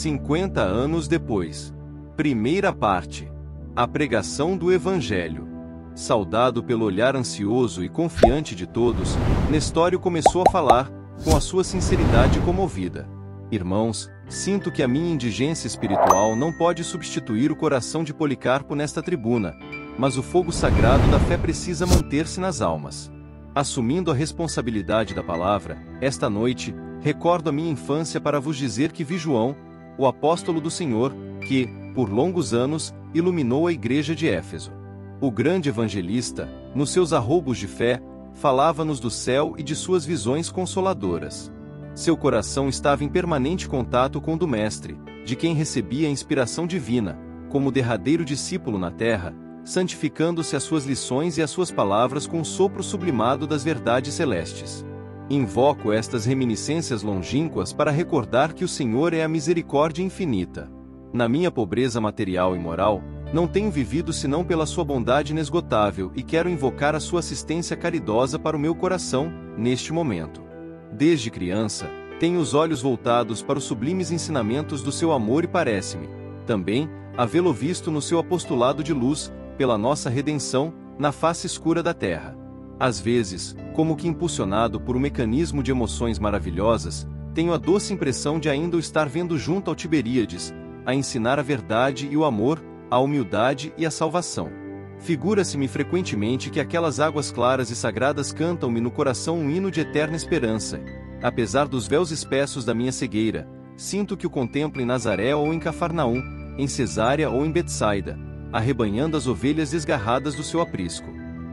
50 anos depois. Primeira parte. A pregação do Evangelho. Saudado pelo olhar ansioso e confiante de todos, Nestório começou a falar, com a sua sinceridade comovida. Irmãos, sinto que a minha indigência espiritual não pode substituir o coração de Policarpo nesta tribuna, mas o fogo sagrado da fé precisa manter-se nas almas. Assumindo a responsabilidade da palavra, esta noite, recordo a minha infância para vos dizer que vi João, o apóstolo do Senhor, que, por longos anos, iluminou a igreja de Éfeso. O grande evangelista, nos seus arroubos de fé, falava-nos do céu e de suas visões consoladoras. Seu coração estava em permanente contato com o do Mestre, de quem recebia a inspiração divina, como derradeiro discípulo na terra, santificando-se as suas lições e as suas palavras com o sopro sublimado das verdades celestes. Invoco estas reminiscências longínquas para recordar que o Senhor é a misericórdia infinita. Na minha pobreza material e moral, não tenho vivido senão pela sua bondade inesgotável e quero invocar a sua assistência caridosa para o meu coração, neste momento. Desde criança, tenho os olhos voltados para os sublimes ensinamentos do seu amor e parece-me, também, havê-lo visto no seu apostolado de luz, pela nossa redenção, na face escura da terra. Às vezes, como que impulsionado por um mecanismo de emoções maravilhosas, tenho a doce impressão de ainda o estar vendo junto ao Tiberíades, a ensinar a verdade e o amor, a humildade e a salvação. Figura-se-me frequentemente que aquelas águas claras e sagradas cantam-me no coração um hino de eterna esperança. Apesar dos véus espessos da minha cegueira, sinto que o contemplo em Nazaré ou em Cafarnaum, em Cesárea ou em Betsaida, arrebanhando as ovelhas desgarradas do seu aprisco.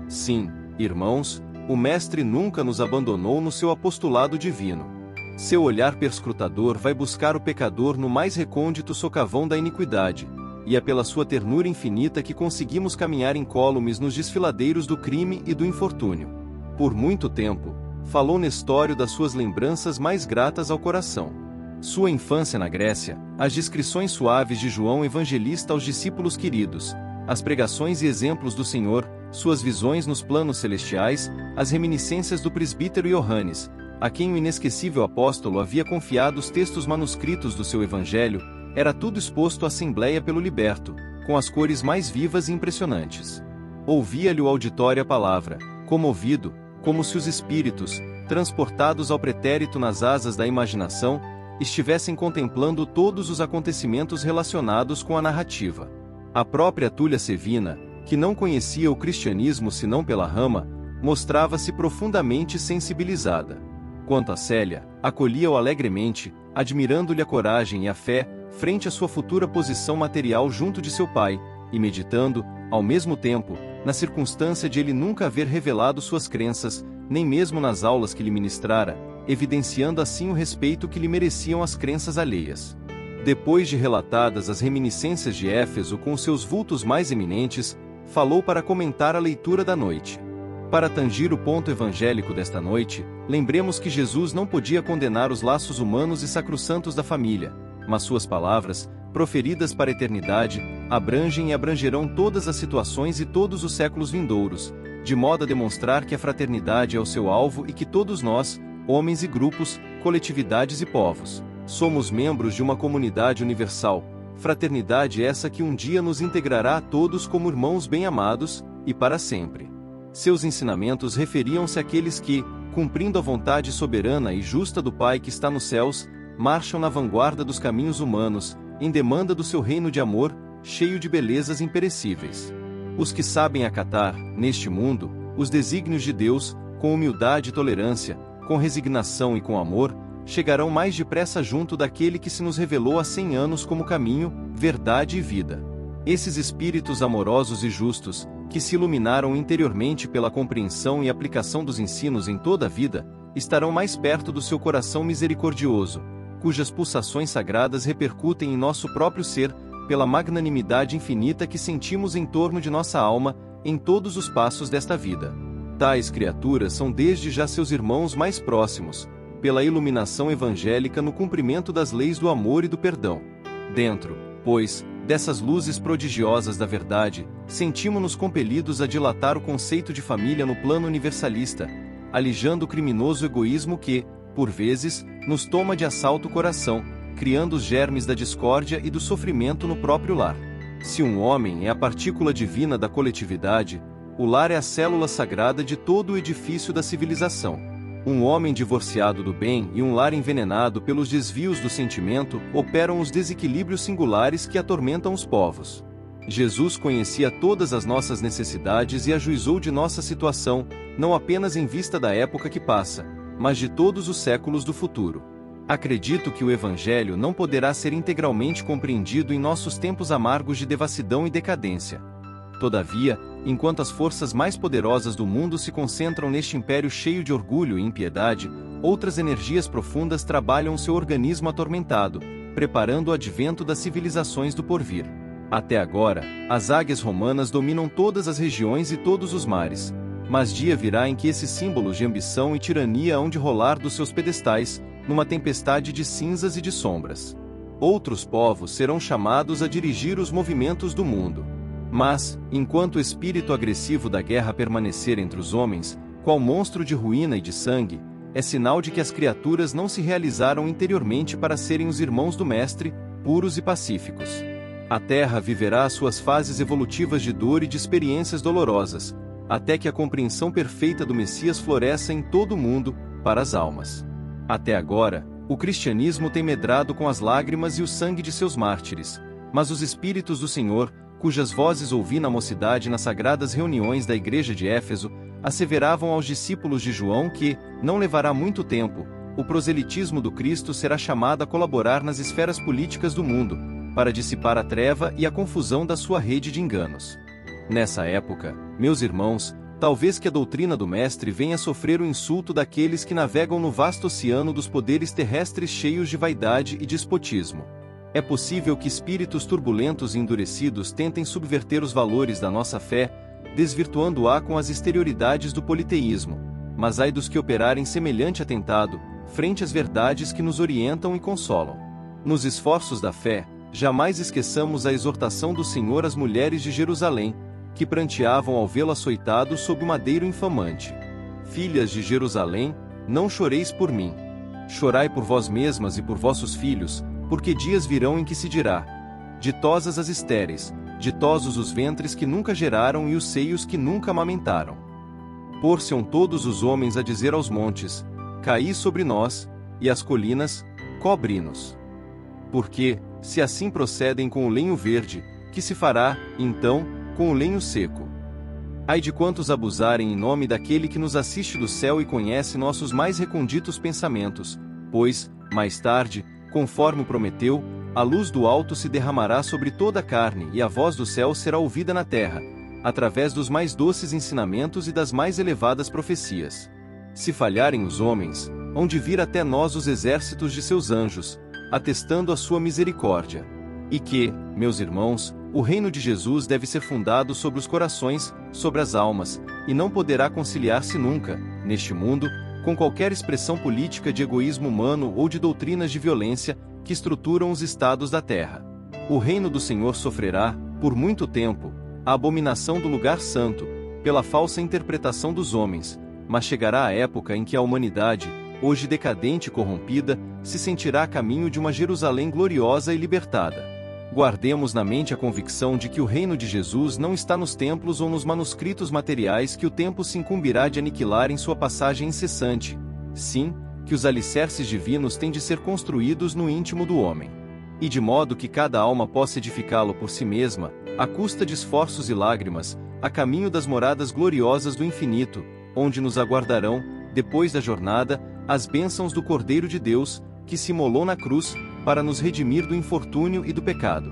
Sim, irmãos, o Mestre nunca nos abandonou no seu apostolado divino. Seu olhar perscrutador vai buscar o pecador no mais recôndito socavão da iniquidade, e é pela sua ternura infinita que conseguimos caminhar incólumes nos desfiladeiros do crime e do infortúnio. Por muito tempo, falou Nestório das suas lembranças mais gratas ao coração. Sua infância na Grécia, as descrições suaves de João Evangelista aos discípulos queridos, as pregações e exemplos do Senhor, suas visões nos planos celestiais, as reminiscências do presbítero Iohannes, a quem o inesquecível apóstolo havia confiado os textos manuscritos do seu Evangelho, era tudo exposto à assembleia pelo liberto, com as cores mais vivas e impressionantes. Ouvia-lhe o auditório a palavra, comovido, como se os espíritos, transportados ao pretérito nas asas da imaginação, estivessem contemplando todos os acontecimentos relacionados com a narrativa. A própria Túlia Sevina, que não conhecia o cristianismo senão pela rama, mostrava-se profundamente sensibilizada. Quanto a Célia, acolhia-o alegremente, admirando-lhe a coragem e a fé, frente à sua futura posição material junto de seu pai, e meditando, ao mesmo tempo, na circunstância de ele nunca haver revelado suas crenças, nem mesmo nas aulas que lhe ministrara, evidenciando assim o respeito que lhe mereciam as crenças alheias. Depois de relatadas as reminiscências de Éfeso com seus vultos mais eminentes, falou para comentar a leitura da noite. Para tangir o ponto evangélico desta noite, lembremos que Jesus não podia condenar os laços humanos e sacrossantos da família, mas suas palavras, proferidas para a eternidade, abrangem e abrangerão todas as situações e todos os séculos vindouros, de modo a demonstrar que a fraternidade é o seu alvo e que todos nós, homens e grupos, coletividades e povos, somos membros de uma comunidade universal, fraternidade essa que um dia nos integrará a todos como irmãos bem-amados, e para sempre. Seus ensinamentos referiam-se àqueles que, cumprindo a vontade soberana e justa do Pai que está nos céus, marcham na vanguarda dos caminhos humanos, em demanda do seu reino de amor, cheio de belezas imperecíveis. Os que sabem acatar, neste mundo, os desígnios de Deus, com humildade e tolerância, com resignação e com amor, chegarão mais depressa junto daquele que se nos revelou há 100 anos como caminho, verdade e vida. Esses espíritos amorosos e justos, que se iluminaram interiormente pela compreensão e aplicação dos ensinos em toda a vida, estarão mais perto do seu coração misericordioso, cujas pulsações sagradas repercutem em nosso próprio ser, pela magnanimidade infinita que sentimos em torno de nossa alma, em todos os passos desta vida. Tais criaturas são desde já seus irmãos mais próximos, pela iluminação evangélica no cumprimento das leis do amor e do perdão. Dentro, pois, dessas luzes prodigiosas da verdade, sentimos-nos compelidos a dilatar o conceito de família no plano universalista, alijando o criminoso egoísmo que, por vezes, nos toma de assalto o coração, criando os germes da discórdia e do sofrimento no próprio lar. Se um homem é a partícula divina da coletividade, o lar é a célula sagrada de todo o edifício da civilização. Um homem divorciado do bem e um lar envenenado pelos desvios do sentimento operam os desequilíbrios singulares que atormentam os povos. Jesus conhecia todas as nossas necessidades e ajuizou de nossa situação, não apenas em vista da época que passa, mas de todos os séculos do futuro. Acredito que o Evangelho não poderá ser integralmente compreendido em nossos tempos amargos de devassidão e decadência. Todavia, enquanto as forças mais poderosas do mundo se concentram neste império cheio de orgulho e impiedade, outras energias profundas trabalham seu organismo atormentado, preparando o advento das civilizações do porvir. Até agora, as águias romanas dominam todas as regiões e todos os mares, mas dia virá em que esses símbolos de ambição e tirania hão de rolar dos seus pedestais, numa tempestade de cinzas e de sombras. Outros povos serão chamados a dirigir os movimentos do mundo. Mas, enquanto o espírito agressivo da guerra permanecer entre os homens, qual monstro de ruína e de sangue, é sinal de que as criaturas não se realizaram interiormente para serem os irmãos do Mestre, puros e pacíficos. A Terra viverá as suas fases evolutivas de dor e de experiências dolorosas, até que a compreensão perfeita do Messias floresça em todo o mundo, para as almas. Até agora, o cristianismo tem medrado com as lágrimas e o sangue de seus mártires, mas os Espíritos do Senhor, cujas vozes ouvi na mocidade nas sagradas reuniões da igreja de Éfeso, asseveravam aos discípulos de João que, não levará muito tempo, o proselitismo do Cristo será chamado a colaborar nas esferas políticas do mundo, para dissipar a treva e a confusão da sua rede de enganos. Nessa época, meus irmãos, talvez que a doutrina do Mestre venha a sofrer o insulto daqueles que navegam no vasto oceano dos poderes terrestres cheios de vaidade e despotismo. É possível que espíritos turbulentos e endurecidos tentem subverter os valores da nossa fé, desvirtuando-a com as exterioridades do politeísmo, mas ai dos que operarem semelhante atentado, frente às verdades que nos orientam e consolam. Nos esforços da fé, jamais esqueçamos a exortação do Senhor às mulheres de Jerusalém, que pranteavam ao vê-lo açoitado sob o madeiro infamante. Filhas de Jerusalém, não choreis por mim. Chorai por vós mesmas e por vossos filhos, porque dias virão em que se dirá: ditosas as estéreis, ditosos os ventres que nunca geraram e os seios que nunca amamentaram. Por-se-ão todos os homens a dizer aos montes: caí sobre nós, e às colinas: cobre-nos. Porque, se assim procedem com o lenho verde, que se fará, então, com o lenho seco? Ai de quantos abusarem em nome daquele que nos assiste do céu e conhece nossos mais recônditos pensamentos, pois, mais tarde, conforme prometeu, a luz do alto se derramará sobre toda a carne e a voz do céu será ouvida na terra, através dos mais doces ensinamentos e das mais elevadas profecias. Se falharem os homens, hão de vir até nós os exércitos de seus anjos, atestando a sua misericórdia. E que, meus irmãos, o reino de Jesus deve ser fundado sobre os corações, sobre as almas, e não poderá conciliar-se nunca, neste mundo, com qualquer expressão política de egoísmo humano ou de doutrinas de violência que estruturam os estados da terra. O reino do Senhor sofrerá, por muito tempo, a abominação do lugar santo, pela falsa interpretação dos homens, mas chegará a época em que a humanidade, hoje decadente e corrompida, se sentirá a caminho de uma Jerusalém gloriosa e libertada. Guardemos na mente a convicção de que o reino de Jesus não está nos templos ou nos manuscritos materiais que o tempo se incumbirá de aniquilar em sua passagem incessante. Sim, que os alicerces divinos têm de ser construídos no íntimo do homem. E de modo que cada alma possa edificá-lo por si mesma, à custa de esforços e lágrimas, a caminho das moradas gloriosas do infinito, onde nos aguardarão, depois da jornada, as bênçãos do Cordeiro de Deus, que se imolou na cruz, para nos redimir do infortúnio e do pecado.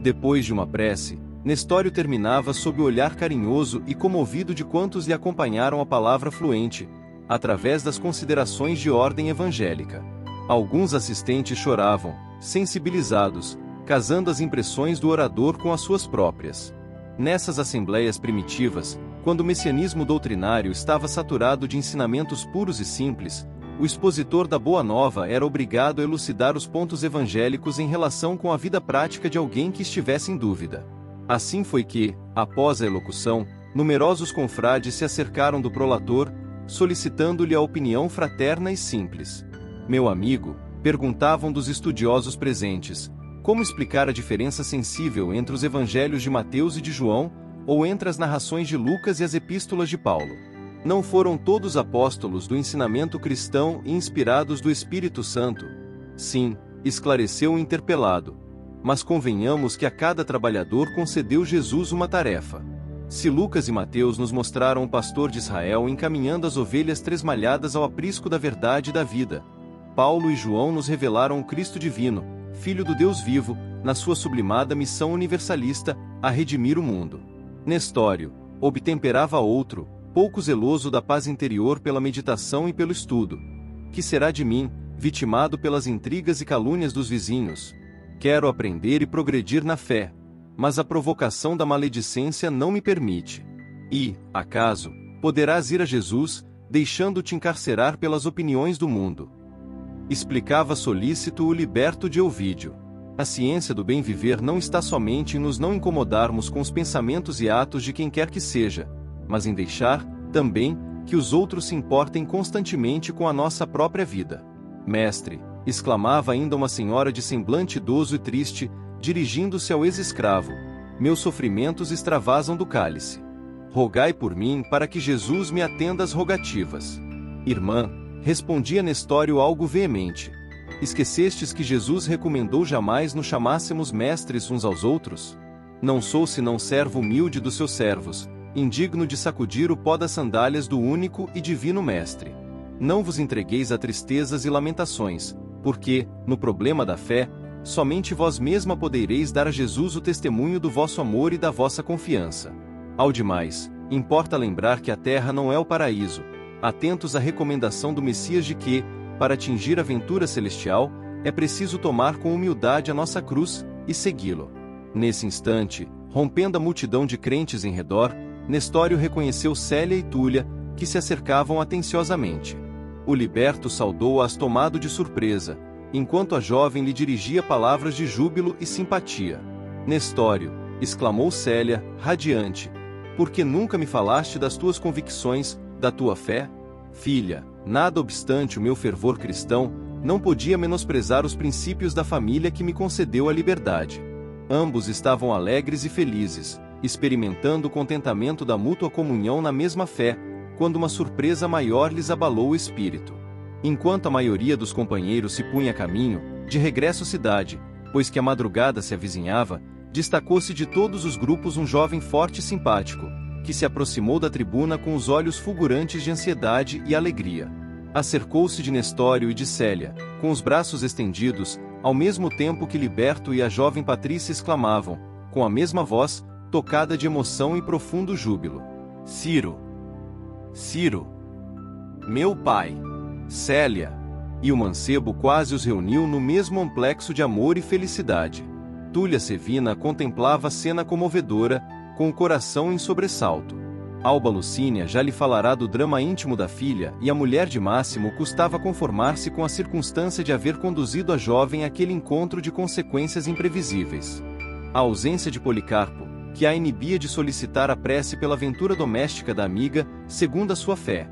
Depois de uma prece, Nestório terminava sob o olhar carinhoso e comovido de quantos lhe acompanharam a palavra fluente, através das considerações de ordem evangélica. Alguns assistentes choravam, sensibilizados, casando as impressões do orador com as suas próprias. Nessas assembleias primitivas, quando o messianismo doutrinário estava saturado de ensinamentos puros e simples, o expositor da Boa Nova era obrigado a elucidar os pontos evangélicos em relação com a vida prática de alguém que estivesse em dúvida. Assim foi que, após a elocução, numerosos confrades se acercaram do prolator, solicitando-lhe a opinião fraterna e simples. Meu amigo, Perguntavam dos estudiosos presentes: como explicar a diferença sensível entre os evangelhos de Mateus e de João, ou entre as narrações de Lucas e as epístolas de Paulo? Não foram todos apóstolos do ensinamento cristão e inspirados do Espírito Santo? Sim, esclareceu o interpelado. Mas convenhamos que a cada trabalhador concedeu Jesus uma tarefa. Se Lucas e Mateus nos mostraram o pastor de Israel encaminhando as ovelhas tresmalhadas ao aprisco da verdade e da vida, Paulo e João nos revelaram o Cristo divino, Filho do Deus vivo, na sua sublimada missão universalista, a redimir o mundo. Nestório obtemperava outro, pouco zeloso da paz interior pela meditação e pelo estudo. Que será de mim, vitimado pelas intrigas e calúnias dos vizinhos? Quero aprender e progredir na fé, mas a provocação da maledicência não me permite. E, acaso, poderás ir a Jesus, deixando-te encarcerar pelas opiniões do mundo? Explicava solícito o liberto de Ovídio. A ciência do bem viver não está somente em nos não incomodarmos com os pensamentos e atos de quem quer que seja, mas em deixar, também, que os outros se importem constantemente com a nossa própria vida. Mestre, exclamava ainda uma senhora de semblante idoso e triste, dirigindo-se ao ex-escravo, meus sofrimentos extravasam do cálice. Rogai por mim para que Jesus me atenda às rogativas. Irmã, respondia Nestório algo veemente, esquecestes que Jesus recomendou jamais nos chamássemos mestres uns aos outros? Não sou senão servo humilde dos seus servos, indigno de sacudir o pó das sandálias do único e divino Mestre. Não vos entregueis a tristezas e lamentações, porque, no problema da fé, somente vós mesma podereis dar a Jesus o testemunho do vosso amor e da vossa confiança. Ao demais, importa lembrar que a terra não é o paraíso, atentos à recomendação do Messias de que, para atingir a ventura celestial, é preciso tomar com humildade a nossa cruz e segui-lo. Nesse instante, rompendo a multidão de crentes em redor, Nestório reconheceu Célia e Túlia, que se acercavam atenciosamente. O liberto saudou-as tomado de surpresa, enquanto a jovem lhe dirigia palavras de júbilo e simpatia. Nestório, exclamou Célia, radiante, por que nunca me falaste das tuas convicções, da tua fé? Filha, nada obstante o meu fervor cristão, não podia menosprezar os princípios da família que me concedeu a liberdade. Ambos estavam alegres e felizes, experimentando o contentamento da mútua comunhão na mesma fé, quando uma surpresa maior lhes abalou o espírito. Enquanto a maioria dos companheiros se punha a caminho, de regresso à cidade, pois que a madrugada se avizinhava, destacou-se de todos os grupos um jovem forte e simpático, que se aproximou da tribuna com os olhos fulgurantes de ansiedade e alegria. Acercou-se de Nestório e de Célia, com os braços estendidos, ao mesmo tempo que Liberto e a jovem Patrícia exclamavam, com a mesma voz, tocada de emoção e profundo júbilo: Ciro! Ciro! Meu pai! Célia! E o mancebo quase os reuniu no mesmo amplexo de amor e felicidade. Túlia Sevina contemplava a cena comovedora, com o coração em sobressalto. Alba Lucínia já lhe falará do drama íntimo da filha, e a mulher de Máximo custava conformar-se com a circunstância de haver conduzido a jovem àquele encontro de consequências imprevisíveis. A ausência de Policarpo, que a inibia de solicitar a prece pela ventura doméstica da amiga, segundo a sua fé.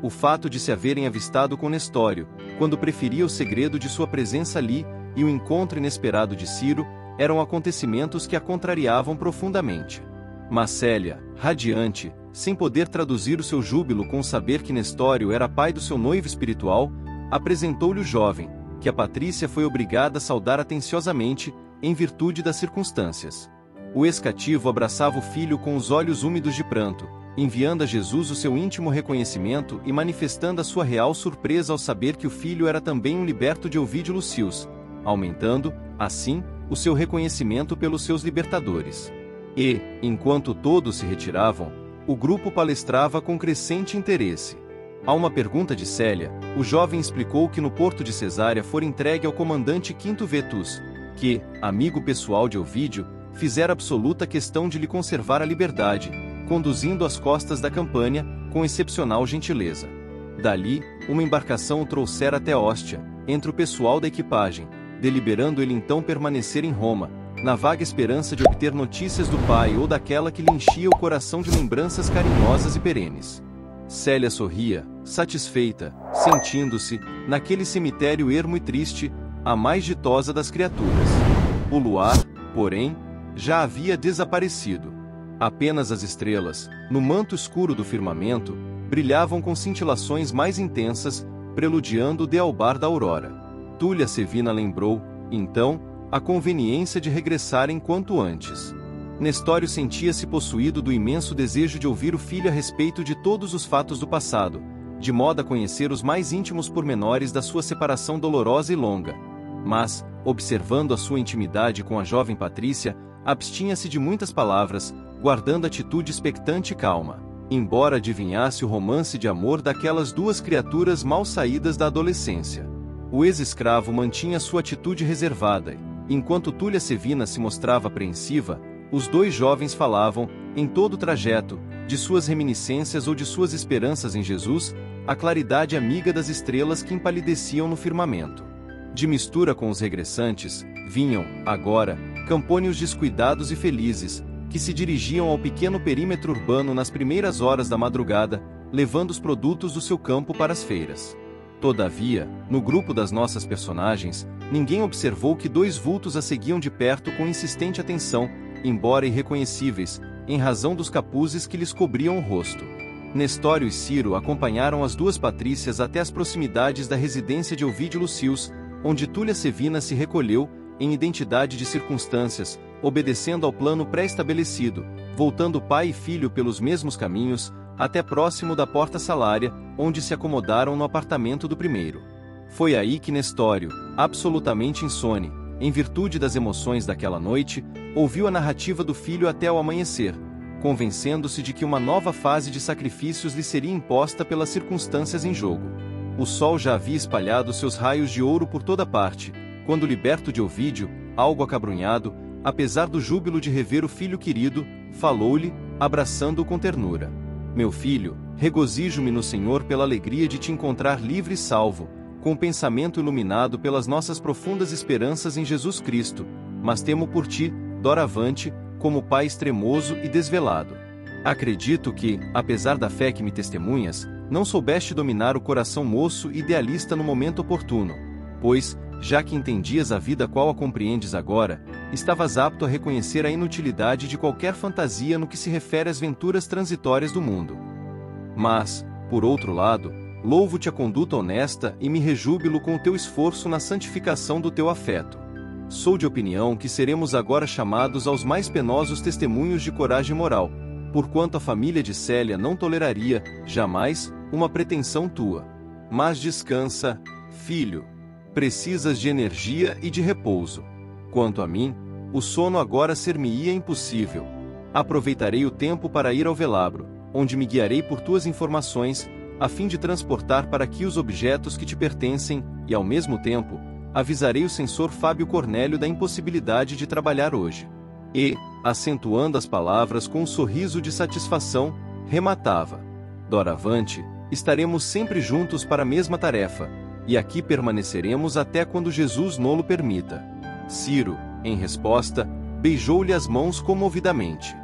O fato de se haverem avistado com Nestório, quando preferia o segredo de sua presença ali, e o encontro inesperado de Ciro, eram acontecimentos que a contrariavam profundamente. Mas Célia, radiante, sem poder traduzir o seu júbilo com o saber que Nestório era pai do seu noivo espiritual, apresentou-lhe o jovem, que a Patrícia foi obrigada a saudar atenciosamente, em virtude das circunstâncias. O ex-cativo abraçava o filho com os olhos úmidos de pranto, enviando a Jesus o seu íntimo reconhecimento e manifestando a sua real surpresa ao saber que o filho era também um liberto de Ovídio Lucius, aumentando, assim, o seu reconhecimento pelos seus libertadores. E, enquanto todos se retiravam, o grupo palestrava com crescente interesse. A uma pergunta de Célia, o jovem explicou que no porto de Cesárea fora entregue ao comandante Quinto Vetus, que, amigo pessoal de Ovídio, fizera absoluta questão de lhe conservar a liberdade, conduzindo às costas da Campânia, com excepcional gentileza. Dali, uma embarcação o trouxera até Óstia, entre o pessoal da equipagem, deliberando ele então permanecer em Roma, na vaga esperança de obter notícias do pai ou daquela que lhe enchia o coração de lembranças carinhosas e perenes. Célia sorria, satisfeita, sentindo-se, naquele cemitério ermo e triste, a mais ditosa das criaturas. O luar, porém, já havia desaparecido. Apenas as estrelas, no manto escuro do firmamento, brilhavam com cintilações mais intensas, preludiando o dealbar da aurora. Túlia Sevina lembrou, então, a conveniência de regressarem quanto antes. Nestório sentia-se possuído do imenso desejo de ouvir o filho a respeito de todos os fatos do passado, de modo a conhecer os mais íntimos pormenores da sua separação dolorosa e longa. Mas, observando a sua intimidade com a jovem Patrícia, abstinha-se de muitas palavras, guardando atitude expectante e calma, embora adivinhasse o romance de amor daquelas duas criaturas mal saídas da adolescência. O ex-escravo mantinha sua atitude reservada e, enquanto Túlia Sevina se mostrava apreensiva, os dois jovens falavam, em todo o trajeto, de suas reminiscências ou de suas esperanças em Jesus, a claridade amiga das estrelas que empalideciam no firmamento. De mistura com os regressantes, vinham, agora, campônios descuidados e felizes, que se dirigiam ao pequeno perímetro urbano nas primeiras horas da madrugada, levando os produtos do seu campo para as feiras. Todavia, no grupo das nossas personagens, ninguém observou que dois vultos a seguiam de perto com insistente atenção, embora irreconhecíveis, em razão dos capuzes que lhes cobriam o rosto. Nestório e Ciro acompanharam as duas Patrícias até as proximidades da residência de Ovídio Lucius, onde Túlia Sevina se recolheu, em identidade de circunstâncias, obedecendo ao plano pré-estabelecido, voltando pai e filho pelos mesmos caminhos, até próximo da porta salária, onde se acomodaram no apartamento do primeiro. Foi aí que Nestório, absolutamente insone, em virtude das emoções daquela noite, ouviu a narrativa do filho até o amanhecer, convencendo-se de que uma nova fase de sacrifícios lhe seria imposta pelas circunstâncias em jogo. O sol já havia espalhado seus raios de ouro por toda parte, quando liberto de Ovídio, algo acabrunhado, apesar do júbilo de rever o filho querido, falou-lhe, abraçando-o com ternura. Meu filho, regozijo-me no Senhor pela alegria de te encontrar livre e salvo, com o pensamento iluminado pelas nossas profundas esperanças em Jesus Cristo, mas temo por ti, doravante, como pai extremoso e desvelado. Acredito que, apesar da fé que me testemunhas, não soubeste dominar o coração moço e idealista no momento oportuno, pois, já que entendias a vida qual a compreendes agora, estavas apto a reconhecer a inutilidade de qualquer fantasia no que se refere às venturas transitórias do mundo. Mas, por outro lado, louvo-te a conduta honesta e me rejúbilo com o teu esforço na santificação do teu afeto. Sou de opinião que seremos agora chamados aos mais penosos testemunhos de coragem moral, porquanto a família de Célia não toleraria, jamais, uma pretensão tua. Mas descansa, filho. Precisas de energia e de repouso. Quanto a mim, o sono agora ser-me-ia impossível. Aproveitarei o tempo para ir ao velabro, onde me guiarei por tuas informações, a fim de transportar para aqui os objetos que te pertencem, e ao mesmo tempo, avisarei o censor Fábio Cornélio da impossibilidade de trabalhar hoje. E, acentuando as palavras com um sorriso de satisfação, rematava. Doravante, estaremos sempre juntos para a mesma tarefa, e aqui permaneceremos até quando Jesus nolo permita. Ciro, em resposta, beijou-lhe as mãos comovidamente.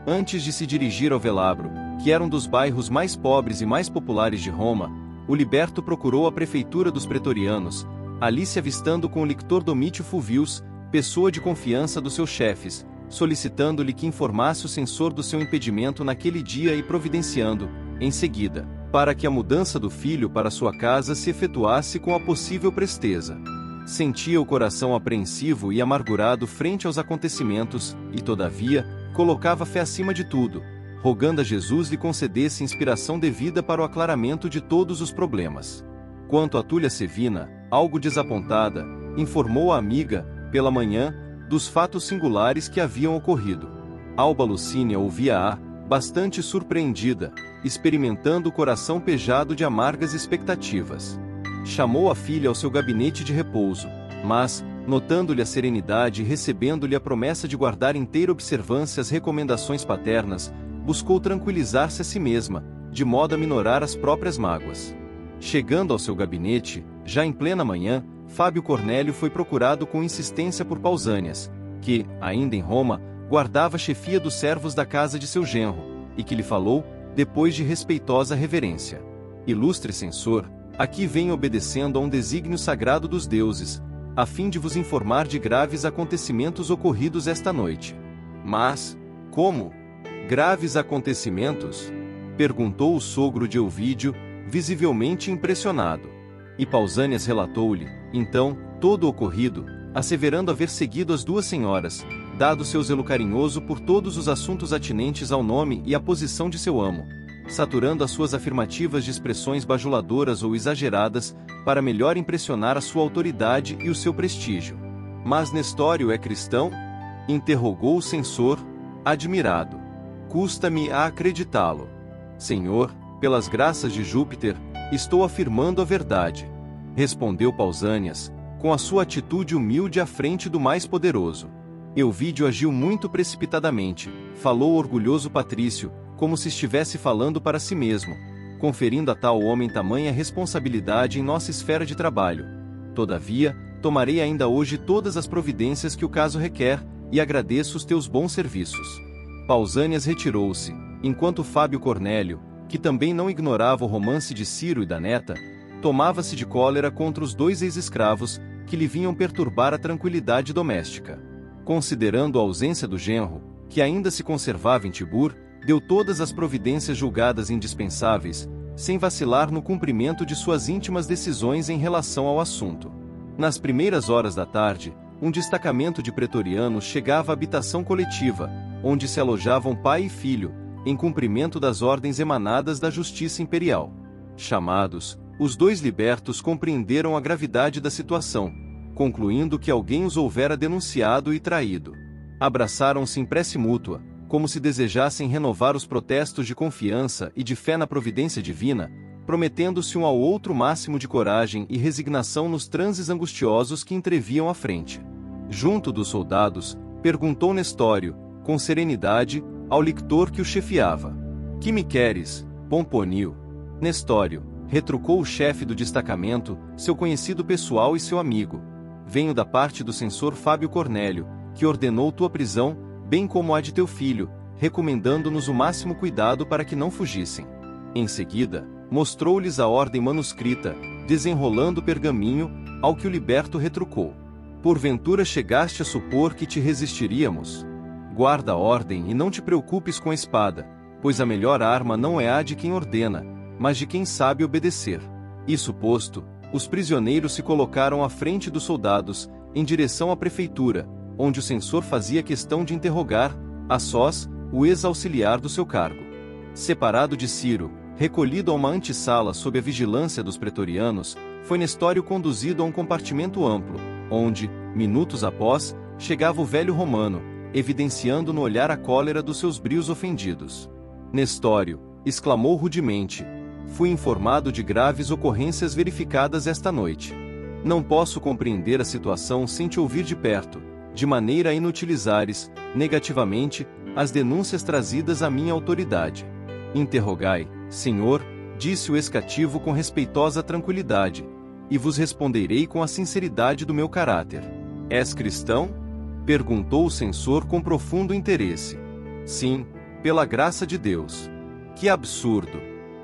Antes de se dirigir ao velabro, que era um dos bairros mais pobres e mais populares de Roma, o liberto procurou a prefeitura dos pretorianos, ali se avistando com o lictor Domítio Fulvius, pessoa de confiança dos seus chefes, solicitando-lhe que informasse o censor do seu impedimento naquele dia e providenciando, em seguida, para que a mudança do filho para sua casa se efetuasse com a possível presteza. Sentia o coração apreensivo e amargurado frente aos acontecimentos, e todavia, colocava fé acima de tudo, rogando a Jesus lhe concedesse inspiração devida para o aclaramento de todos os problemas. Quanto a Túlia Sevina, algo desapontada, informou a amiga, pela manhã, dos fatos singulares que haviam ocorrido. Alba Lucínia ouvia-a, bastante surpreendida, experimentando o coração pejado de amargas expectativas. Chamou a filha ao seu gabinete de repouso, mas, notando-lhe a serenidade e recebendo-lhe a promessa de guardar inteira observância às recomendações paternas, buscou tranquilizar-se a si mesma, de modo a minorar as próprias mágoas. Chegando ao seu gabinete, já em plena manhã, Fábio Cornélio foi procurado com insistência por Pausânias, que, ainda em Roma, guardava a chefia dos servos da casa de seu genro, e que lhe falou, depois de respeitosa reverência. Ilustre censor, Aqui venho obedecendo a um desígnio sagrado dos deuses, a fim de vos informar de graves acontecimentos ocorridos esta noite. Mas, como? Graves acontecimentos? Perguntou o sogro de Elvídio, visivelmente impressionado. E Pausânias relatou-lhe, então, todo o ocorrido, asseverando haver seguido as duas senhoras, dado seu zelo carinhoso por todos os assuntos atinentes ao nome e à posição de seu amo, saturando as suas afirmativas de expressões bajuladoras ou exageradas, para melhor impressionar a sua autoridade e o seu prestígio. Mas Nestório é cristão? Interrogou o censor, admirado. Custa-me a acreditá-lo. Senhor, pelas graças de Júpiter, estou afirmando a verdade. Respondeu Pausânias, com a sua atitude humilde à frente do mais poderoso. Elvídio agiu muito precipitadamente, falou o orgulhoso patrício, como se estivesse falando para si mesmo, conferindo a tal homem tamanha responsabilidade em nossa esfera de trabalho. Todavia, tomarei ainda hoje todas as providências que o caso requer, e agradeço os teus bons serviços. Pausânias retirou-se, enquanto Fábio Cornélio, que também não ignorava o romance de Ciro e da neta, tomava-se de cólera contra os dois ex-escravos, que lhe vinham perturbar a tranquilidade doméstica. Considerando a ausência do genro, que ainda se conservava em Tibur, deu todas as providências julgadas indispensáveis, sem vacilar no cumprimento de suas íntimas decisões em relação ao assunto. Nas primeiras horas da tarde, um destacamento de pretorianos chegava à habitação coletiva, onde se alojavam pai e filho, em cumprimento das ordens emanadas da Justiça Imperial. Chamados, os dois libertos compreenderam a gravidade da situação, concluindo que alguém os houvera denunciado e traído. Abraçaram-se em prece mútua, como se desejassem renovar os protestos de confiança e de fé na providência divina, prometendo-se um ao outro o máximo de coragem e resignação nos transes angustiosos que entreviam à frente. Junto dos soldados, perguntou Nestório, com serenidade, ao lictor que o chefiava: "Que me queres, Pomponio?" "Nestório", retrucou o chefe do destacamento, seu conhecido pessoal e seu amigo, "venho da parte do censor Fábio Cornélio, que ordenou tua prisão, bem como a de teu filho, recomendando-nos o máximo cuidado para que não fugissem." Em seguida, mostrou-lhes a ordem manuscrita, desenrolando o pergaminho, ao que o liberto retrucou: "Porventura chegaste a supor que te resistiríamos? Guarda a ordem e não te preocupes com a espada, pois a melhor arma não é a de quem ordena, mas de quem sabe obedecer." Isso posto, os prisioneiros se colocaram à frente dos soldados, em direção à prefeitura, onde o censor fazia questão de interrogar, a sós, o ex-auxiliar do seu cargo. Separado de Ciro, recolhido a uma antessala sob a vigilância dos pretorianos, foi Nestório conduzido a um compartimento amplo, onde, minutos após, chegava o velho romano, evidenciando no olhar a cólera dos seus brios ofendidos. "Nestório", exclamou rudemente, "fui informado de graves ocorrências verificadas esta noite. Não posso compreender a situação sem te ouvir de perto, de maneira a inutilizares, negativamente, as denúncias trazidas à minha autoridade." "Interrogai, senhor", disse o ex-cativo com respeitosa tranquilidade, "e vos responderei com a sinceridade do meu caráter." "És cristão?" perguntou o censor com profundo interesse. "Sim, pela graça de Deus." "Que absurdo!"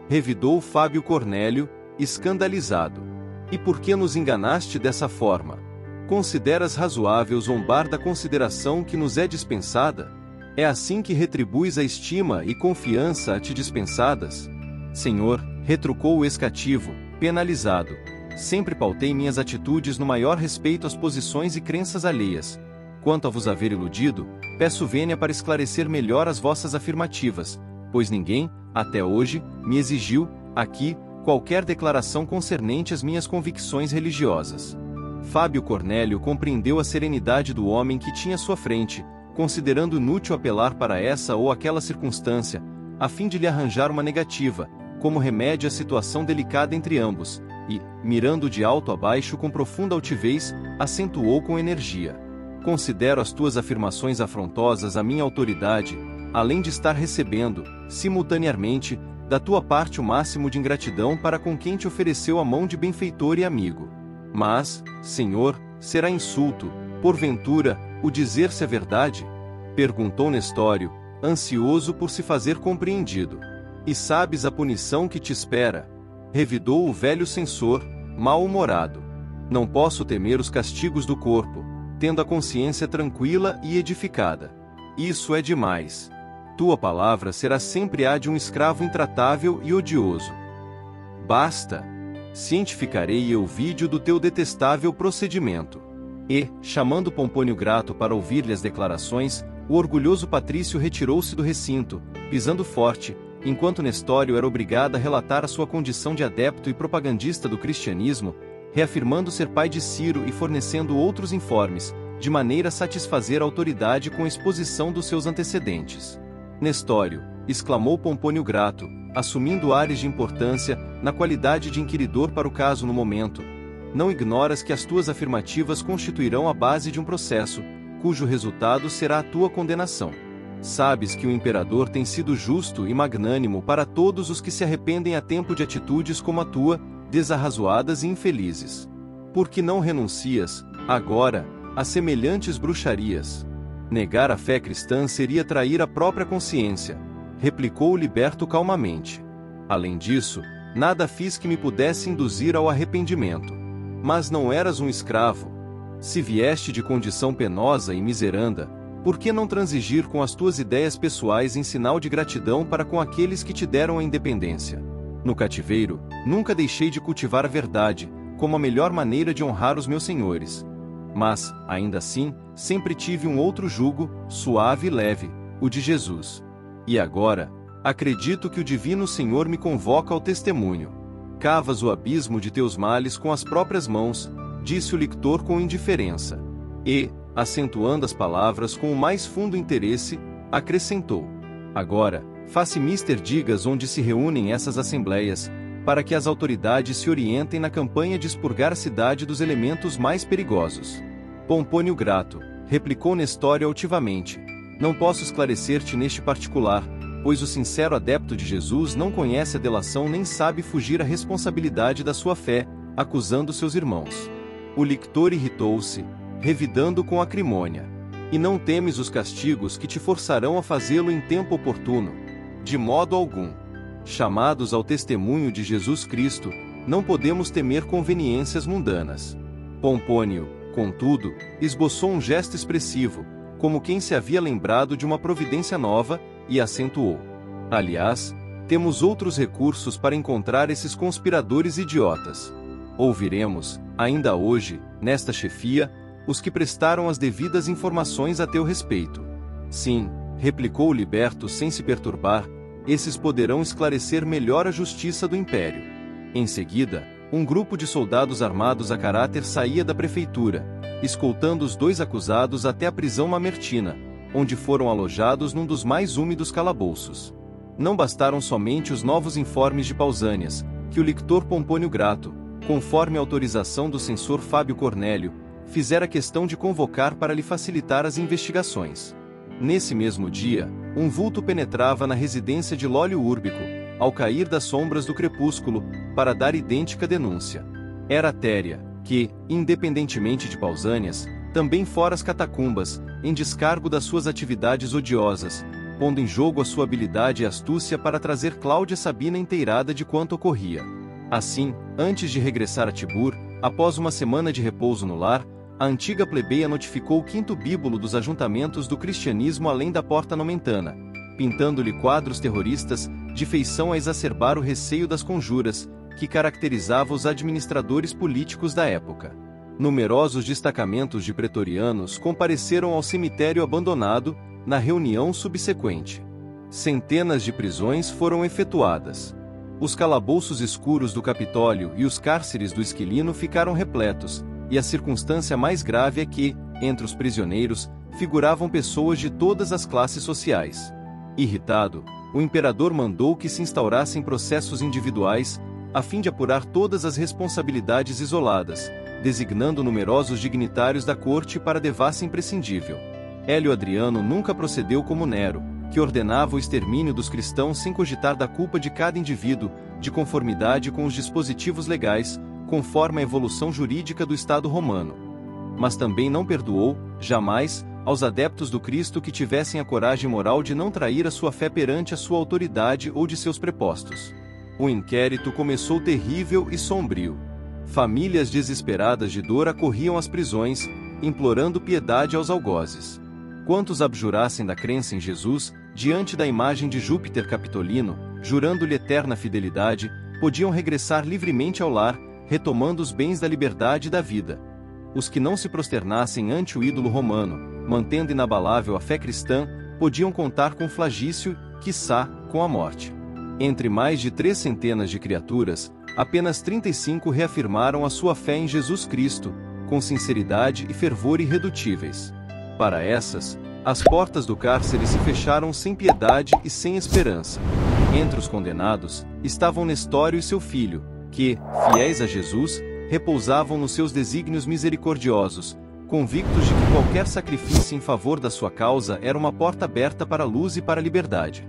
revidou Fábio Cornélio, escandalizado. "E por que nos enganaste dessa forma? Consideras razoável zombar da consideração que nos é dispensada? É assim que retribuis a estima e confiança a ti dispensadas?" "Senhor", retrucou o ex-cativo, penalizado, "sempre pautei minhas atitudes no maior respeito às posições e crenças alheias. Quanto a vos haver iludido, peço vênia para esclarecer melhor as vossas afirmativas, pois ninguém, até hoje, me exigiu, aqui, qualquer declaração concernente às minhas convicções religiosas." Fábio Cornélio compreendeu a serenidade do homem que tinha à sua frente, considerando inútil apelar para essa ou aquela circunstância, a fim de lhe arranjar uma negativa, como remédio à situação delicada entre ambos, e, mirando de alto a baixo com profunda altivez, acentuou com energia: "Considero as tuas afirmações afrontosas à minha autoridade, além de estar recebendo, simultaneamente, da tua parte o máximo de ingratidão para com quem te ofereceu a mão de benfeitor e amigo. Mas, senhor, será insulto, porventura, o dizer-se a verdade?" perguntou Nestório, ansioso por se fazer compreendido. "E sabes a punição que te espera?" revidou o velho censor, mal-humorado. Não posso temer os castigos do corpo, tendo a consciência tranquila e edificada. Isso é demais. Tua palavra será sempre a de um escravo intratável e odioso. Basta! Cientificarei eu vídeo do teu detestável procedimento. E, chamando Pompônio Grato para ouvir-lhe as declarações, o orgulhoso patrício retirou-se do recinto, pisando forte, enquanto Nestório era obrigado a relatar a sua condição de adepto e propagandista do cristianismo, reafirmando ser pai de Ciro e fornecendo outros informes, de maneira a satisfazer a autoridade com a exposição dos seus antecedentes. Nestório, exclamou Pompônio Grato, assumindo ares de importância, na qualidade de inquiridor para o caso no momento, não ignoras que as tuas afirmativas constituirão a base de um processo, cujo resultado será a tua condenação. Sabes que o imperador tem sido justo e magnânimo para todos os que se arrependem a tempo de atitudes como a tua, desarrazoadas e infelizes. Por que não renuncias, agora, a semelhantes bruxarias? Negar a fé cristã seria trair a própria consciência, replicou o liberto calmamente. Além disso, nada fiz que me pudesse induzir ao arrependimento. Mas não eras um escravo. Se vieste de condição penosa e miseranda, por que não transigir com as tuas ideias pessoais em sinal de gratidão para com aqueles que te deram a independência? No cativeiro, nunca deixei de cultivar a verdade, como a melhor maneira de honrar os meus senhores. Mas, ainda assim, sempre tive um outro jugo, suave e leve, o de Jesus. E agora, acredito que o Divino Senhor me convoca ao testemunho. Cavas o abismo de teus males com as próprias mãos, disse o lictor com indiferença. E, acentuando as palavras com o mais fundo interesse, acrescentou: agora, faça mister digas onde se reúnem essas assembleias, para que as autoridades se orientem na campanha de expurgar a cidade dos elementos mais perigosos. Pompônio Grato, replicou Nestório altivamente, não posso esclarecer-te neste particular, pois o sincero adepto de Jesus não conhece a delação nem sabe fugir à responsabilidade da sua fé, acusando seus irmãos. O lictor irritou-se, revidando com acrimônia. E não temes os castigos que te forçarão a fazê-lo em tempo oportuno? De modo algum. Chamados ao testemunho de Jesus Cristo, não podemos temer conveniências mundanas. Pompônio, contudo, esboçou um gesto expressivo, como quem se havia lembrado de uma providência nova, e acentuou: aliás, temos outros recursos para encontrar esses conspiradores idiotas. Ouviremos, ainda hoje, nesta chefia, os que prestaram as devidas informações a teu respeito. Sim, replicou o liberto sem se perturbar, esses poderão esclarecer melhor a justiça do império. Em seguida, um grupo de soldados armados a caráter saía da prefeitura, escoltando os dois acusados até a prisão mamertina, onde foram alojados num dos mais úmidos calabouços. Não bastaram somente os novos informes de Pausânias, que o lictor Pompônio Grato, conforme a autorização do censor Fábio Cornélio, fizera questão de convocar para lhe facilitar as investigações. Nesse mesmo dia, um vulto penetrava na residência de Lólio Úrbico, ao cair das sombras do crepúsculo, para dar idêntica denúncia. Era Téria, que, independentemente de Pausânias, também fora as catacumbas, em descargo das suas atividades odiosas, pondo em jogo a sua habilidade e astúcia para trazer Cláudia Sabina inteirada de quanto ocorria. Assim, antes de regressar a Tibur, após uma semana de repouso no lar, a antiga plebeia notificou o quinto bíbulo dos ajuntamentos do cristianismo além da porta nomentana, pintando-lhe quadros terroristas, de feição a exacerbar o receio das conjuras, que caracterizava os administradores políticos da época. Numerosos destacamentos de pretorianos compareceram ao cemitério abandonado, na reunião subsequente. Centenas de prisões foram efetuadas. Os calabouços escuros do Capitólio e os cárceres do Esquilino ficaram repletos, e a circunstância mais grave é que, entre os prisioneiros, figuravam pessoas de todas as classes sociais. Irritado, o imperador mandou que se instaurassem processos individuais, a fim de apurar todas as responsabilidades isoladas, designando numerosos dignitários da corte para a devassa imprescindível. Hélio Adriano nunca procedeu como Nero, que ordenava o extermínio dos cristãos sem cogitar da culpa de cada indivíduo, de conformidade com os dispositivos legais, conforme a evolução jurídica do Estado romano. Mas também não perdoou, jamais, aos adeptos do Cristo que tivessem a coragem moral de não trair a sua fé perante a sua autoridade ou de seus prepostos. O inquérito começou terrível e sombrio. Famílias desesperadas de dor acorriam às prisões, implorando piedade aos algozes. Quantos abjurassem da crença em Jesus, diante da imagem de Júpiter Capitolino, jurando-lhe eterna fidelidade, podiam regressar livremente ao lar, retomando os bens da liberdade e da vida. Os que não se prosternassem ante o ídolo romano, mantendo inabalável a fé cristã, podiam contar com o flagício, quiçá, com a morte. Entre mais de 300 de criaturas, apenas 35 reafirmaram a sua fé em Jesus Cristo, com sinceridade e fervor irredutíveis. Para essas, as portas do cárcere se fecharam sem piedade e sem esperança. Entre os condenados, estavam Nestório e seu filho, que, fiéis a Jesus, repousavam nos seus desígnios misericordiosos, convictos de que qualquer sacrifício em favor da sua causa era uma porta aberta para a luz e para a liberdade.